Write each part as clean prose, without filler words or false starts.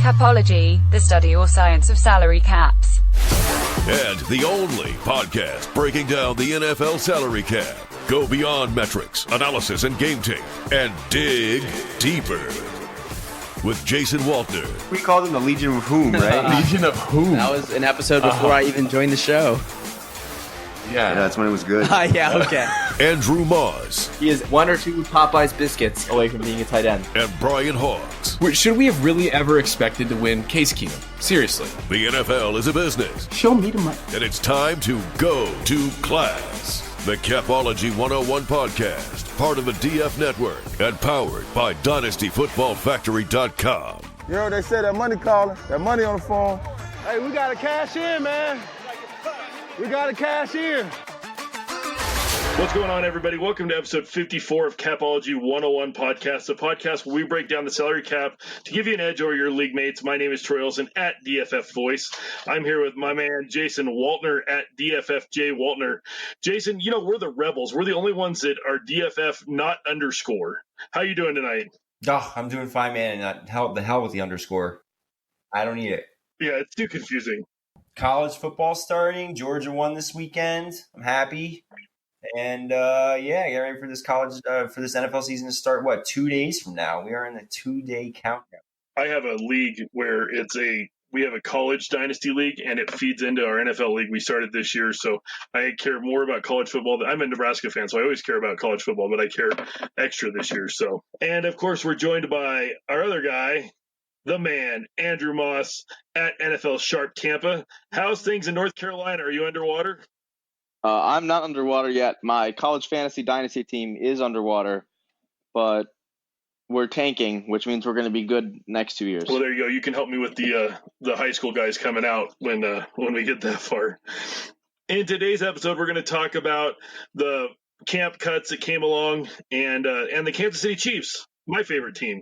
Capology, the study or science of salary caps. And the only podcast breaking down the NFL salary cap. Go beyond metrics, analysis, and game tape, and dig deeper. With Jason Waltner. We called him the Legion of Whom, right? Legion of Whom? That was an episode before I even joined the show. Yeah, that's when it was good. Yeah, okay. Andrew Moss. He is one or two Popeyes biscuits away from being a tight end. And Brian Hawks. Wait, should we have really ever expected to win Case Keenum? Seriously. The NFL is a business. Show me the money. And it's time to go to class. The Capology 101 podcast, part of the DF Network, and powered by DynastyFootballFactory.com. You know what they say, that money calling, that money on the phone. Hey, we got to cash in, man. We got to cash in. What's going on, everybody? Welcome to episode 54 of Capology 101 podcast, the podcast where we break down the salary cap to give you an edge over your league mates. My name is Troy Olsen at DFF Voice. I'm here with my man, Jason Waltner at DFFJ Waltner. Jason, you know, we're the rebels. We're the only ones that are DFF, not underscore. How you doing tonight? Oh, I'm doing fine, man. And the hell with the underscore. I don't need it. Yeah, it's too confusing. College football starting. Georgia won this weekend. I'm happy. And get ready for this for this NFL season to start. 2 days from now? We are in the 2-day countdown. I have a league where we have a college dynasty league, and it feeds into our NFL league we started this year. So I care more about college football. I'm a Nebraska fan, so I always care about college football, but I care extra this year. So, and of course, we're joined by our other guy, the man, Andrew Moss at NFL Sharp Tampa. How's things in North Carolina? Are you underwater? I'm not underwater yet. My college fantasy dynasty team is underwater, but we're tanking, which means we're going to be good next 2 years. Well, there you go. You can help me with the high school guys coming out when we get that far. In today's episode, we're going to talk about the camp cuts that came along and the Kansas City Chiefs, my favorite team,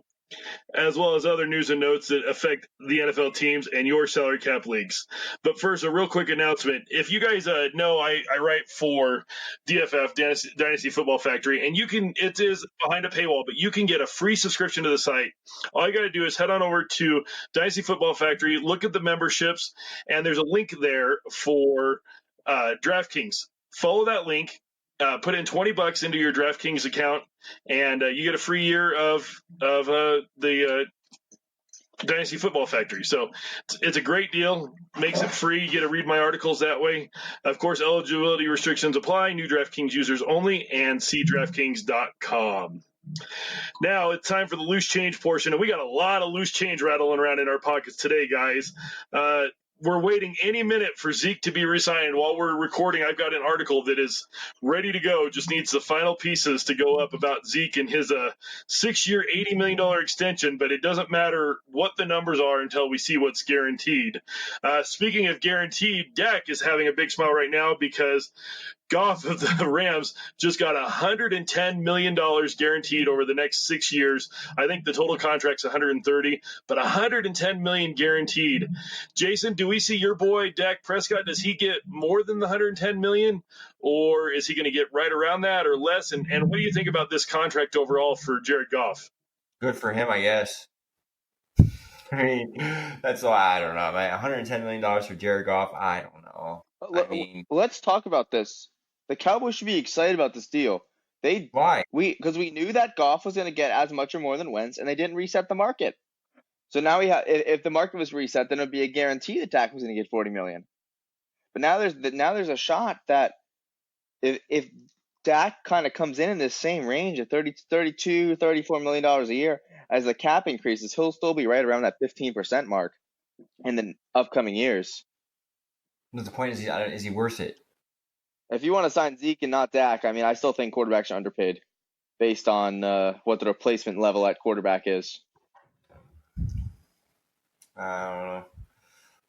as well as other news and notes that affect the NFL teams and your salary cap leagues. But first, a real quick announcement. If you guys know, I write for DFF, Dynasty Football Factory, and it is behind a paywall, but you can get a free subscription to the site. All you got to do is head on over to Dynasty Football Factory, look at the memberships, and there's a link there for DraftKings. Follow that link. Put in $20 into your DraftKings account, and you get a free year of the Dynasty Football Factory. So it's a great deal. Makes it free. You get to read my articles that way. Of course, eligibility restrictions apply. New DraftKings users only, and see DraftKings.com. Now it's time for the loose change portion, and we got a lot of loose change rattling around in our pockets today, guys. We're waiting any minute for Zeke to be re-signed. While we're recording, I've got an article that is ready to go. Just needs the final pieces to go up about Zeke and his 6-year, $80 million extension, but it doesn't matter what the numbers are until we see what's guaranteed. Speaking of guaranteed, Dak is having a big smile right now because Goff of the Rams just got $110 million guaranteed over the next 6 years. I think the total contract's $130, but $110 million guaranteed. Jason, do we see your boy Dak Prescott? Does he get more than the $110 million, or is he going to get right around that or less? And what do you think about this contract overall for Jared Goff? Good for him, I guess. I mean, that's why I don't know, man. $110 million for Jared Goff, I don't know. Let's talk about this. The Cowboys should be excited about this deal. Why? Because we knew that Goff was going to get as much or more than Wentz, and they didn't reset the market. So now if the market was reset, then it would be a guarantee that Dak was going to get $40 million. But now there's a shot that if Dak kind of comes in this same range of $32, $34 million a year, as the cap increases, he'll still be right around that 15% mark in the upcoming years. But the point is he worth it? If you want to sign Zeke and not Dak, I mean, I still think quarterbacks are underpaid based on what the replacement level at quarterback is. I don't know.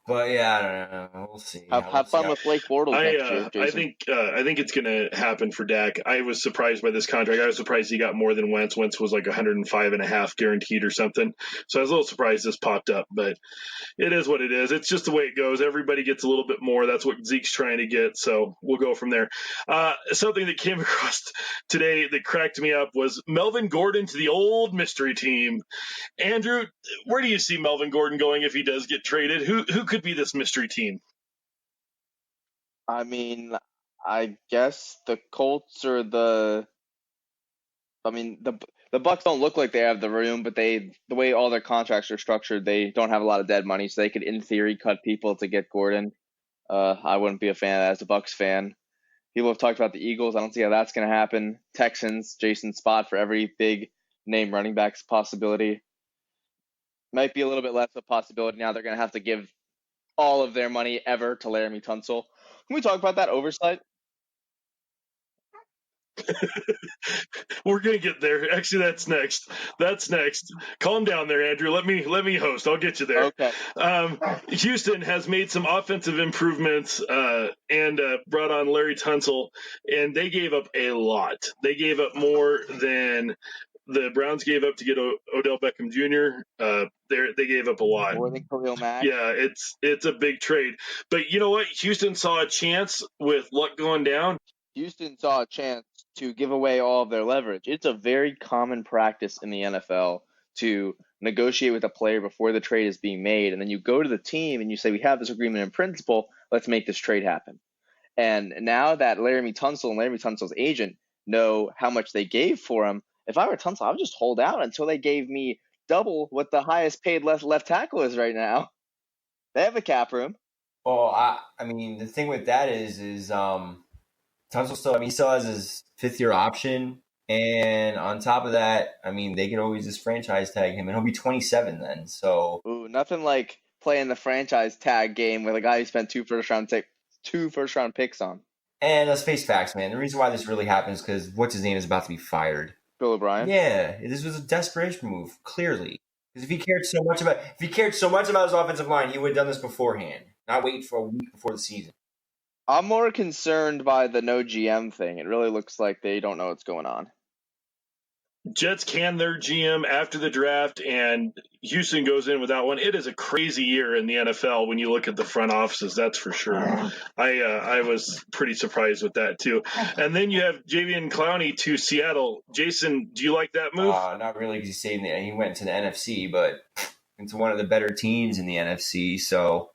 But yeah, I don't know. We'll see. Have fun with Blake Bortles next year, Jason. I think it's going to happen for Dak. I was surprised by this contract. I was surprised he got more than Wentz. Wentz was like 105.5 guaranteed or something. So I was a little surprised this popped up, but it is what it is. It's just the way it goes. Everybody gets a little bit more. That's what Zeke's trying to get. So we'll go from there. Something that came across today that cracked me up was Melvin Gordon to the old mystery team. Andrew, where do you see Melvin Gordon going if he does get traded? Who could be this mystery team? I mean, I guess the Colts or the Bucks don't look like they have the room, but the way all their contracts are structured, they don't have a lot of dead money, so they could, in theory, cut people to get Gordon. I wouldn't be a fan of that as a Bucks fan. People have talked about the Eagles. I don't see how that's going to happen. Texans, Jason Spot for every big name running back's possibility. Might be a little bit less of a possibility now. They're going to have to give all of their money ever to Laramie Tunsil. Can we talk about that oversight? We're gonna get there. Actually, that's next. Calm down there, Andrew. Let me host. I'll get you there. Okay. Houston has made some offensive improvements and brought on Larry Tunsil, and they gave up a lot. They gave up more than the Browns gave up to get Odell Beckham Jr. They gave up a lot. More than Khalil Mack. Yeah, it's a big trade. But you know what? Houston saw a chance with luck going down. Houston saw a chance to give away all of their leverage. It's a very common practice in the NFL to negotiate with a player before the trade is being made, and then you go to the team and you say, we have this agreement in principle, let's make this trade happen. And now that Laramie Tunsil and Laramie Tunsil's agent know how much they gave for him, if I were Tunsil, I would just hold out until they gave me double what the highest paid left tackle is right now. They have a cap room. Well, I mean, the thing with that is Tunsil still has his 5th-year option, and on top of that, I mean, they can always just franchise tag him, and he'll be 27 then. So, nothing like playing the franchise tag game with a guy who spent two first round picks on. And let's face facts, man. The reason why this really happens is because what's his name is about to be fired. Bill O'Brien. Yeah, this was a desperation move, clearly. Because if he cared so much about his offensive line, he would have done this beforehand, not wait for a week before the season. I'm more concerned by the no GM thing. It really looks like they don't know what's going on. Jets can their GM after the draft, and Houston goes in without one. It is a crazy year in the NFL when you look at the front offices, that's for sure. I was pretty surprised with that, too. And then you have Jadeveon Clowney to Seattle. Jason, do you like that move? Not really, because he went to the NFC, but into one of the better teams in the NFC, so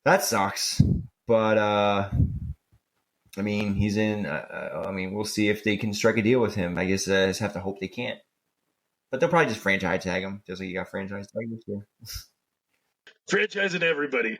that sucks. But, I mean, he's in. We'll see if they can strike a deal with him. I guess I just have to hope they can't. But they'll probably just franchise tag him, just like you got franchise tag this year. Franchising everybody.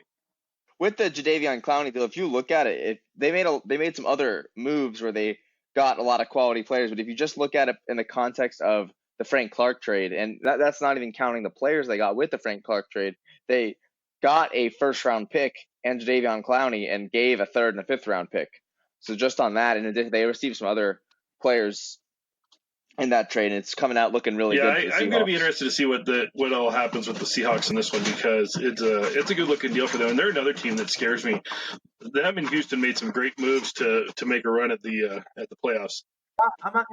With the Jadeveon Clowney deal, if you look at it, they made some other moves where they got a lot of quality players. But if you just look at it in the context of the Frank Clark trade, and that's not even counting the players they got with the Frank Clark trade, they got a first-round pick and Jadeveon Clowney and gave a 3rd and a 5th-round pick. So just on that, in addition, they received some other players in that trade, and it's coming out looking really good. I'm going to be interested to see what all happens with the Seahawks in this one, because it's a good looking deal for them, and they're another team that scares me. Them in Houston made some great moves to make a run at the playoffs. I'm not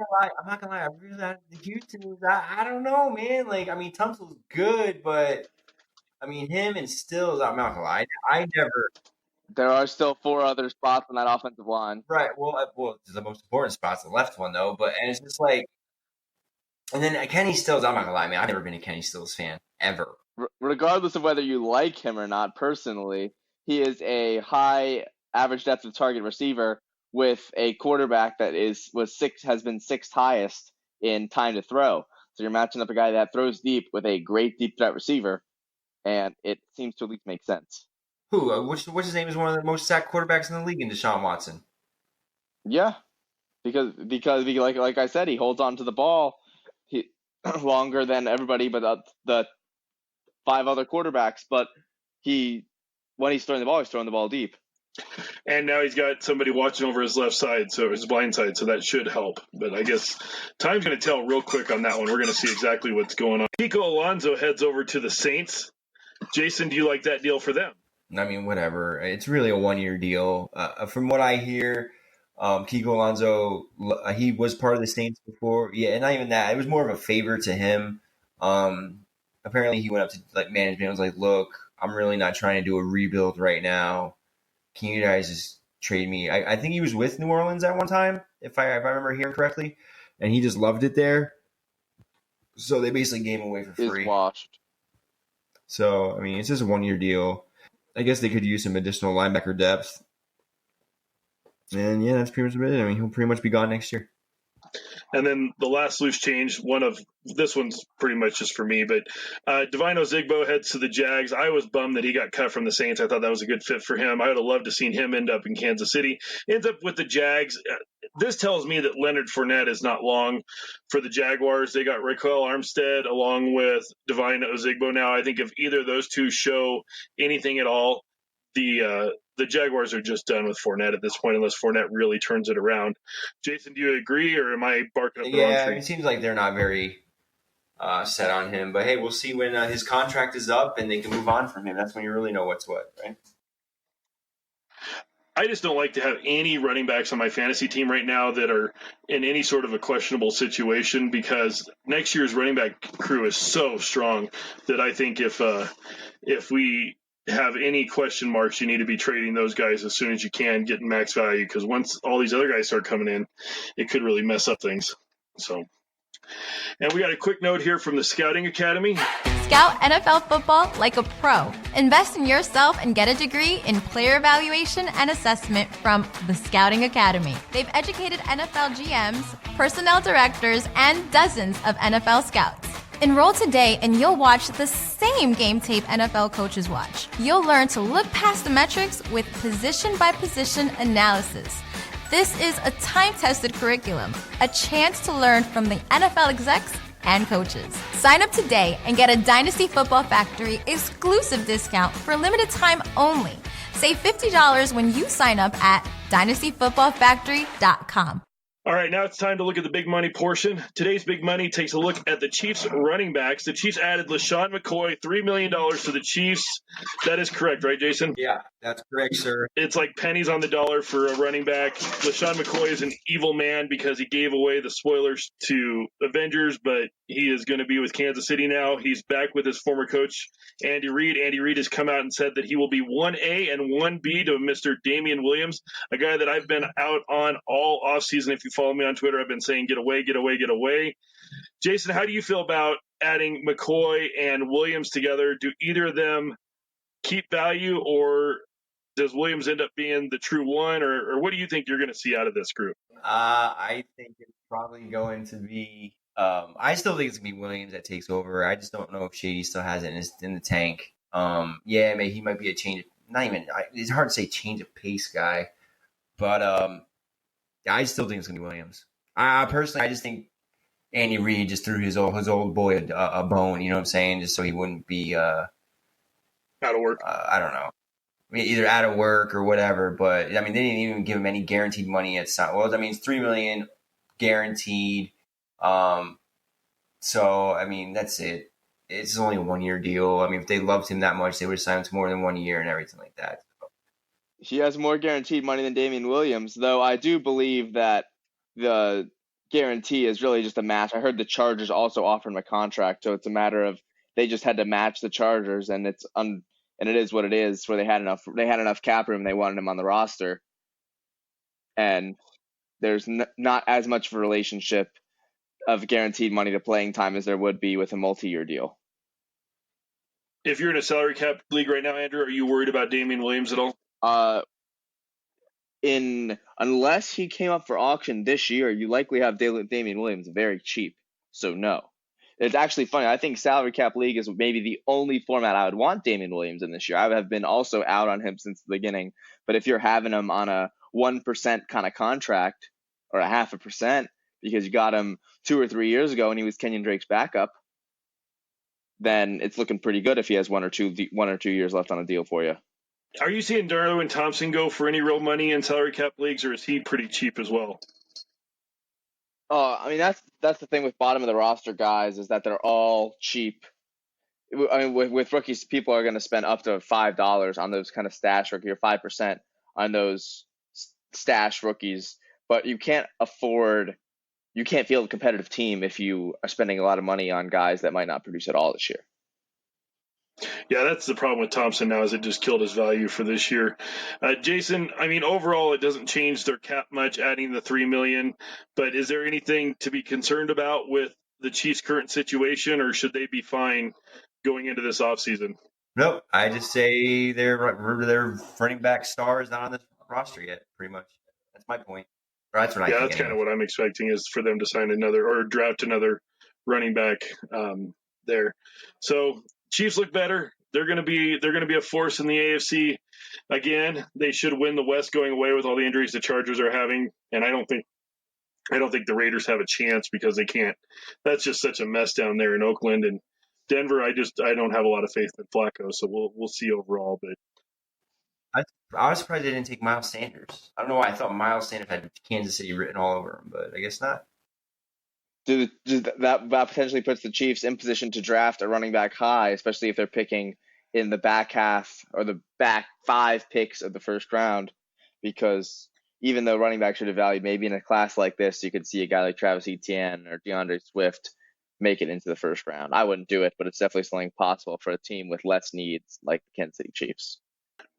gonna lie. I really the Houston. I don't know, man. Like, I mean, Tunsil's good, but I mean, him and Stills. I'm not gonna lie. I never. There are still 4 other spots on that offensive line. Right. Well, the most important spot's the left one, though. And it's just like, and then Kenny Stills. I'm not gonna lie, man. I've never been a Kenny Stills fan ever. Regardless of whether you like him or not, personally, he is a high average depth of target receiver with a quarterback that has been 6th highest in time to throw. So you're matching up a guy that throws deep with a great deep threat receiver, and it seems to at least make sense. Who? What's his name is one of the most sacked quarterbacks in the league in Deshaun Watson. Yeah, because like I said, he holds on to the ball longer than everybody but the 5 other quarterbacks. But when he's throwing the ball deep. And now he's got somebody watching over his left side, so his blind side, so that should help. But I guess time's going to tell real quick on that one. We're going to see exactly what's going on. Kiko Alonso heads over to the Saints. Jason, do you like that deal for them? I mean, whatever. It's really a 1-year deal. From what I hear, Kiko Alonso, he was part of the Saints before. Yeah, and not even that. It was more of a favor to him. Apparently, he went up to management and was like, look, I'm really not trying to do a rebuild right now. Can you guys just trade me? I think he was with New Orleans at one time, if I remember hearing correctly, and he just loved it there. So they basically gave him away for free. He's washed. So, I mean, it's just a 1-year deal. I guess they could use some additional linebacker depth. And, yeah, that's pretty much it. I mean, he'll pretty much be gone next year. And then the last loose change, this one's pretty much just for me, but Divine Ozigbo heads to the Jags. I was bummed that he got cut from the Saints. I thought that was a good fit for him. I would have loved to seen him end up in Kansas City. Ends up with the Jags. This tells me that Leonard Fournette is not long for the Jaguars. They got Raquel Armstead along with Divine Ozigbo now. I think if either of those two show anything at all, the Jaguars are just done with Fournette at this point, unless Fournette really turns it around. Jason, do you agree, or am I barking up the wrong tree? It seems like they're not very set on him. But, hey, we'll see when his contract is up and they can move on from him. That's when you really know what's what, right? I just don't like to have any running backs on my fantasy team right now that are in any sort of a questionable situation, because next year's running back crew is so strong that I think if we have any question marks, you need to be trading those guys as soon as you can, getting max value, because once all these other guys start coming in, it could really mess up things. So, and we got a quick note here from the Scouting Academy. Scout NFL football like a pro. Invest in yourself and get a degree in player evaluation and assessment from the Scouting Academy. They've educated NFL GMs, personnel directors, and dozens of NFL scouts. Enroll today and you'll watch the same game tape NFL coaches watch. You'll learn to look past the metrics with position-by-position analysis. This is a time-tested curriculum, a chance to learn from the NFL execs and coaches. Sign up today and get a Dynasty Football Factory exclusive discount for limited time only. Save $50 when you sign up at dynastyfootballfactory.com. All right, now it's time to look at the big money portion. Today's big money takes a look at the Chiefs running backs. The Chiefs added Lesean McCoy, $3 million to the Chiefs. That is correct, right, Jason? Yeah, that's correct, sir. It's like pennies on the dollar for a running back. Lesean McCoy is an evil man because he gave away the spoilers to Avengers, but he is going to be with Kansas City now. He's back with his former coach, Andy Reid. Andy Reid has come out and said that he will be 1A and 1B to Mr. Damian Williams, a guy that I've been out on all offseason. If you follow me on Twitter, I've been saying get away, get away, get away. Jason, how do you feel about adding McCoy and Williams together? Do either of them keep value, or does Williams end up being the true one, or what do you think you're going to see out of this group? I think it's probably going to be I still think it's going to be Williams that takes over. I just don't know if Shady still has it in the tank. Yeah, maybe he might be a change. It's hard to say change of pace guy, but I still think it's going to be Williams. Personally, I just think Andy Reid just threw his old boy a bone, you know what I'm saying, just so he wouldn't be out of work. I don't know. I mean, either out of work or whatever, but I mean, they didn't even give him any guaranteed money at some. Well, that means $3 million guaranteed. So I mean, that's it. It's only a 1-year deal. I mean, if they loved him that much, they would sign him to more than 1 year and everything like that. So. He has more guaranteed money than Damian Williams, though I do believe that the guarantee is really just a match. I heard the Chargers also offered him a contract, so it's a matter of they just had to match the Chargers, and it is what it is. Where they had enough cap room, they wanted him on the roster, and there's not as much of a relationship of guaranteed money to playing time as there would be with a multi-year deal. If you're in a salary cap league right now, Andrew, are you worried about Damian Williams at all? Unless he came up for auction this year, you likely have Damian Williams very cheap. So no. It's actually funny. I think salary cap league is maybe the only format I would want Damian Williams in this year. I have been also out on him since the beginning. But if you're having him on a 1% kind of contract or a 0.5% because you got him 2 or 3 years ago and he was Kenyon Drake's backup, then it's looking pretty good if he has 1 or 2 years left on a deal for you. Are you seeing Darwin Thompson go for any real money in salary cap leagues, or is he pretty cheap as well? I mean, that's the thing with bottom of the roster guys is that they're all cheap. with rookies, people are going to spend up to $5 on those kind of stash rookies, or 5% on those stash rookies. But you can't field a competitive team if you are spending a lot of money on guys that might not produce at all this year. Yeah, that's the problem with Thompson now, is it just killed his value for this year. Jason, I mean, overall, it doesn't change their cap much, adding the $3 million. But is there anything to be concerned about with the Chiefs' current situation, or should they be fine going into this offseason? Nope. I just say their running back star is not on this roster yet, pretty much. That's my point. Or that's what I think. Yeah, that's kind of what I'm expecting, is for them to sign another or draft another running back there. So Chiefs look better. They're going to be a force in the AFC again. They should win the West going away with all the injuries the Chargers are having, and I don't think the Raiders have a chance because they can't. That's just such a mess down there in Oakland and Denver. I don't have a lot of faith in Flacco, so we'll see overall. But I was surprised they didn't take Miles Sanders. I don't know why I thought Miles Sanders had Kansas City written all over him, but I guess not. That potentially puts the Chiefs in position to draft a running back high, especially if they're picking in the back half or the back 5 picks of the first round, because even though running back should have valued, maybe in a class like this, you could see a guy like Travis Etienne or DeAndre Swift make it into the first round. I wouldn't do it, but it's definitely something possible for a team with less needs like the Kansas City Chiefs.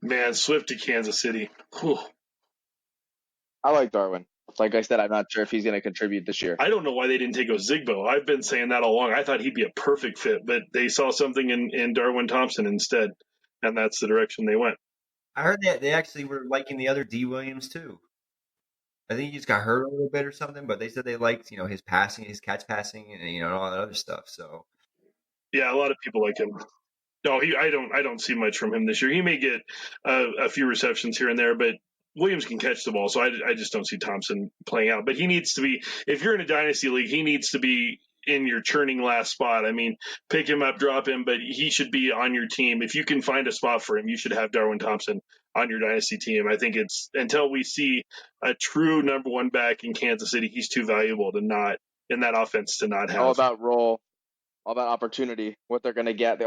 Man, Swift to Kansas City. Whew. I like Darwin. Like I said, I'm not sure if he's going to contribute this year. I don't know why they didn't take Ozigbo. I've been saying that all along. I thought he'd be a perfect fit, but they saw something in Darwin Thompson instead, and that's the direction they went. I heard that they actually were liking the other D. Williams too. I think he just got hurt a little bit or something, but they said they liked, his passing, his catch passing, and all that other stuff. So yeah, a lot of people like him. No, I don't see much from him this year. He may get a few receptions here and there, but Williams can catch the ball, so I just don't see Thompson playing out. But he needs to be, if you're in a dynasty league, he needs to be in your churning last spot. I mean, pick him up, drop him, but he should be on your team. If you can find a spot for him, you should have Darwin Thompson on your dynasty team. I think it's, until we see a true number one back in Kansas City, he's too valuable to not, in that offense, to not have. All about role, all about opportunity, what they're going to get.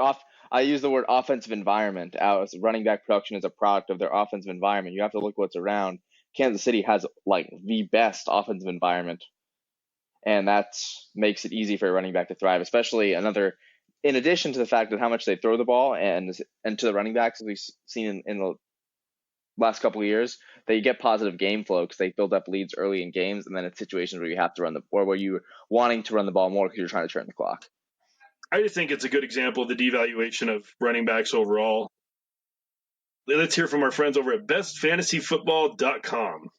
I use the word offensive environment. As running back production is a product of their offensive environment. You have to look what's around. Kansas City has like the best offensive environment, and that makes it easy for a running back to thrive. Especially in addition to the fact of how much they throw the ball and to the running backs, as we've seen in the last couple of years, they get positive game flow because they build up leads early in games, and then it's situations where you have to where you're wanting to run the ball more because you're trying to turn the clock. I just think it's a good example of the devaluation of running backs overall. Let's hear from our friends over at bestfantasyfootball.com.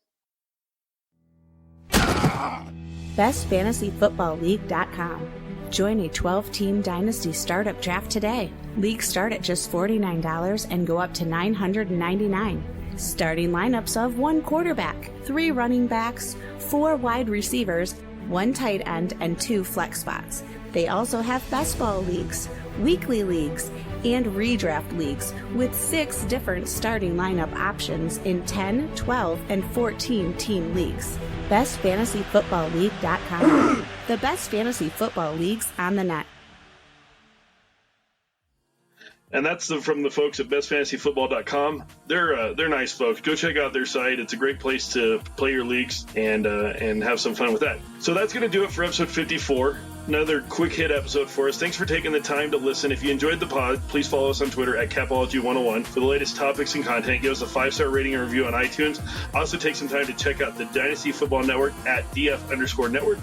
bestfantasyfootballleague.com. Join a 12-team dynasty startup draft today. Leagues start at just $49 and go up to $999. Starting lineups of 1 quarterback, 3 running backs, 4 wide receivers, 1 tight end, and 2 flex spots. They also have best ball leagues, weekly leagues, and redraft leagues with 6 different starting lineup options in 10, 12, and 14 team leagues. bestfantasyfootballleague.com. The best fantasy football leagues on the net. And that's from the folks at bestfantasyfootball.com. They're nice folks. Go check out their site. It's a great place to play your leagues and have some fun with that. So that's going to do it for episode 54. Another quick hit episode for us. Thanks for taking the time to listen. If you enjoyed the pod, please follow us on Twitter at Capology101 for the latest topics and content. Give us a 5-star rating and review on iTunes. Also take some time to check out the Dynasty Football Network at DF_network.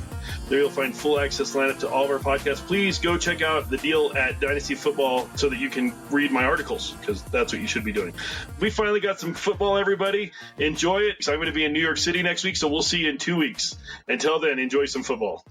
There you'll find full access lineup to all of our podcasts. Please go check out the deal at Dynasty Football so that you can read my articles, because that's what you should be doing. We finally got some football, everybody. Enjoy it. I'm going to be in New York City next week, so we'll see you in 2 weeks. Until then, enjoy some football.